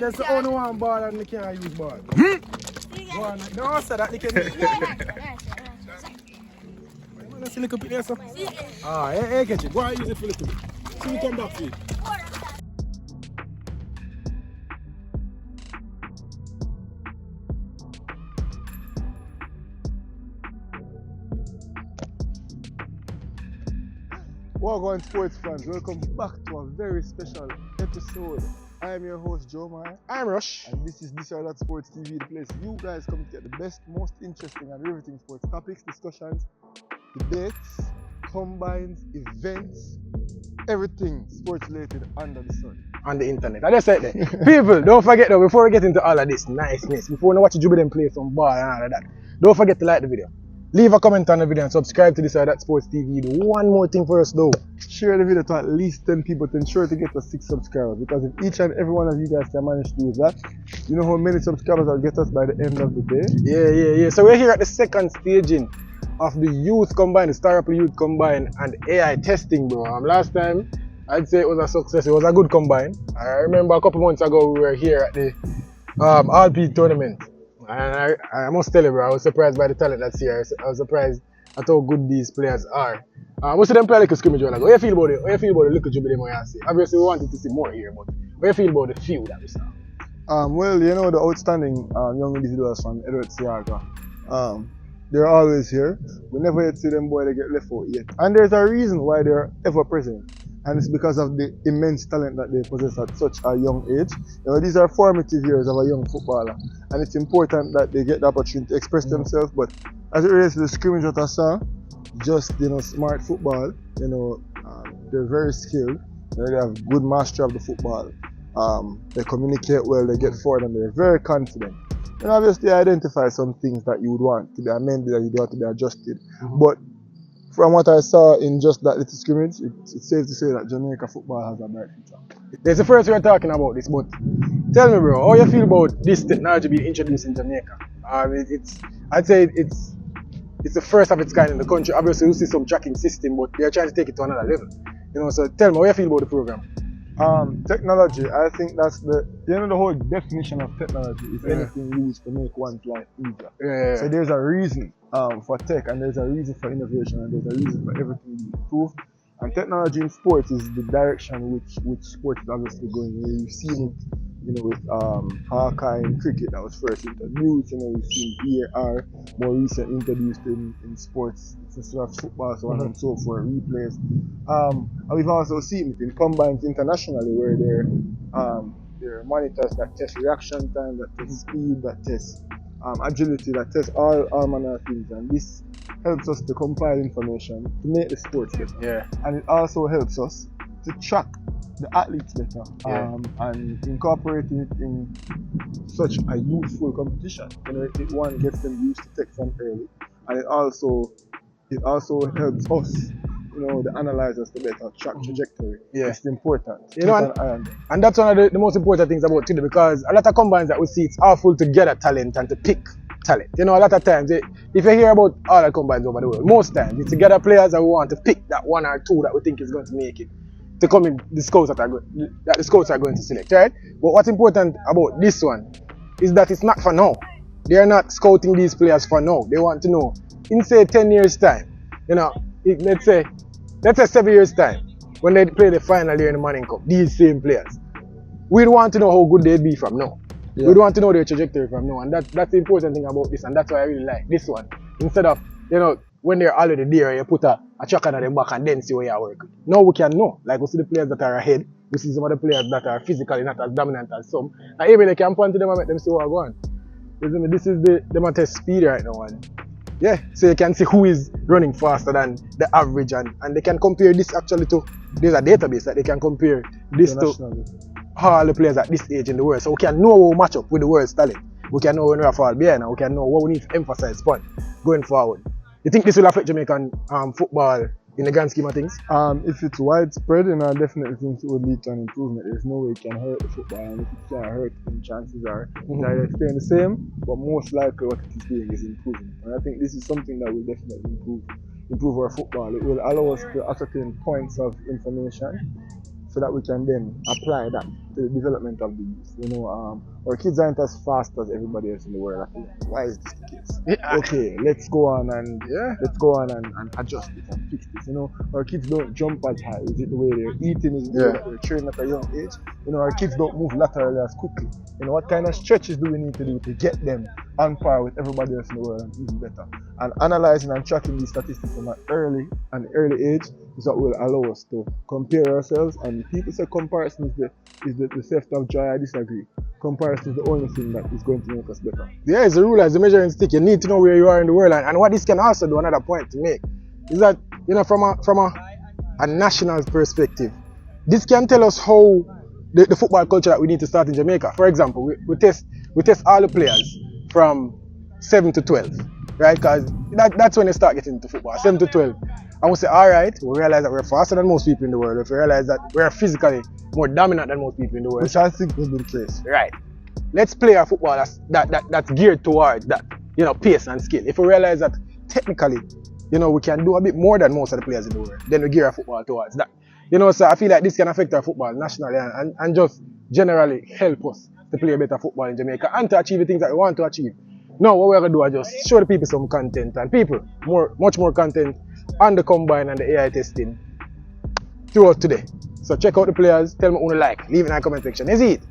There's the only one ball and they can't use ball. Go on, don't say that they can use. Let's see a little bit there, sir. Ah, hey, catch it. Go and use it for a little bit. See you come back for it. Welcome sports fans, welcome back to a very special episode. I am your host Joe Meyer. I'm Rush. And this is This or That Sports TV, the place you guys come to get the best, most interesting and riveting sports topics, discussions, debates, combines, events, everything sports related under the sun. On the internet. I just said that. People, don't forget though, before we get into all of this niceness, before we watch Jubilee play some ball and all of that, don't forget to like the video. Leave a comment on the video and subscribe to This or That Sports TV. Do one more thing for us though. Share the video to at least 10 people to ensure to get us 6 subscribers. Because if each and every one of you guys can manage to do that, you know how many subscribers will get us by the end of the day? Yeah. So we're here at the second staging of the youth combine, the Star Apple Youth Combine and AI testing, bro. Last time, I'd say it was a success. It was a good combine. I remember a couple months ago we were here at the RP tournament. And I must tell you, bro, I was surprised by the talent that's here. I was surprised at how good these players are. Most of them play like a scrimmage. Like, how you feel about it? How you feel about the little Jubilee I see? Obviously, we wanted to see more here, but how you feel about the few that we saw? Well, you know, the outstanding young individuals from Edward Siaga, they're always here. We never yet see them boy they get left out yet. And there's a reason why they're ever present. And it's because of the immense talent that they possess at such a young age. You know, these are formative years of a young footballer. And it's important that they get the opportunity to express themselves. But as it relates to the scrimmage that I saw, just, you know, smart football, you know, they're very skilled. You know, they have good mastery of the football. They communicate well, they get forward, and they're very confident. And obviously identify some things that you would want to be amended, that you would want to be adjusted. But from what I saw in just that little scrimmage, it's safe to say that Jamaica football has a bright future. It's the first we're talking about this, but tell me, bro, how you feel about this technology being introduced in Jamaica? I'd say it's the first of its kind in the country. Obviously, you see some tracking system, but they're trying to take it to another level. You know, so tell me, how you feel about the program? Technology, I think that's the whole definition of technology is anything used to make one's life easier. Yeah. So there's a reason for tech, and there's a reason for innovation, and there's a reason for everything to improve. And technology in sports is the direction which sport is obviously going. You've seen it, you know, with Hawkeye in cricket that was first introduced. You know, we've seen VAR more recently introduced in sports instead of football, so on and so forth, replays. And we've also seen it in combines internationally, where there are monitors that test reaction time, that test speed, that test agility, that test all manner of things. And this helps us to compile information to make the sports better. Yeah. And it also helps us to track the athletes better, and incorporating it in such a youthful competition. You know, one gets them used to tech from early, and it also helps us, you know, the analyzers to better track trajectory. Yeah. It's important. You know, and that's one of the most important things about today, because a lot of combines that we see, it's awful to gather talent and to pick talent. You know, a lot of times, if you hear about all the combines over the world, most times it's to gather players that we want to pick that one or two that we think is going to make it to come in the scouts that the scouts are going to select, right? But what's important about this one is that it's not for now. They are not scouting these players for now. They want to know in, say, 10 years time, you know, let's say 7 years time, when they play the final year in the Manning Cup, these same players, we'd want to know how good they'd be from now. Yeah. We'd want to know their trajectory from now, and that's the important thing about this, and that's why I really like this one. Instead of, you know, when they're already there, you put a tracker on their back and then see where you work. Now we can know. Like, we see the players that are ahead, we see some of the players that are physically not as dominant as some, and even they can point to them and make them see what going on. This is the test speed right now, and yeah, so you can see who is running faster than the average, and they can compare this actually to, there's a database that they can compare this to all the players at this age in the world. So we can know how we match up with the world's talent. We can know when we are fall behind, and we can know what we need to emphasize upon going forward. You think this will affect Jamaican football in the grand scheme of things? If it's widespread, then I definitely think it would lead to an improvement. There's no way it can hurt the football, and if it can hurt, then chances are that it's staying the same, but most likely what it is doing is improving. And I think this is something that will definitely improve our football. It will allow us to ascertain points of information so that we can then apply that to the development of the youth. You know, our kids aren't as fast as everybody else in the world. I think, why is this the case? Yeah. Okay, let's go on and Yeah. and adjust it and fix this. You know, our kids don't jump as high. Is it the way they're eating? Is it the way Yeah. that they're training at a young age? You know, our kids don't move laterally as quickly. You know, what kind of stretches do we need to do to get them on par with everybody else in the world and even better? And analyzing and tracking these statistics from an early age is what will allow us to compare ourselves. And people say comparison is the theft of joy. I disagree. Comparison is the only thing that is going to make us better. Yeah, it's a rule, it's a measuring stick. You need to know where you are in the world, and what this can also do, another point to make, is that, you know, from a national perspective, this can tell us how the football culture that we need to start in Jamaica. For example, we test all the players from 7 to 12, right? Because that's when they start getting into football, 7 to 12. And we say, all right, we realize that we're faster than most people in the world. We realize that we're physically more dominant than most people in the world. Which I think will be the case. Right. Let's play a football that's geared towards that, you know, pace and skill. If we realize that technically, you know, we can do a bit more than most of the players in the world, then we gear our football towards that. You know, so I feel like this can affect our football nationally and just generally help us to play better football in Jamaica and to achieve the things that we want to achieve. Now, what we're going to do is just show the people some content, and people, much more content on the combine and the AI testing throughout today. So check out the players, tell me who you like, leave it in the comment section. Is it?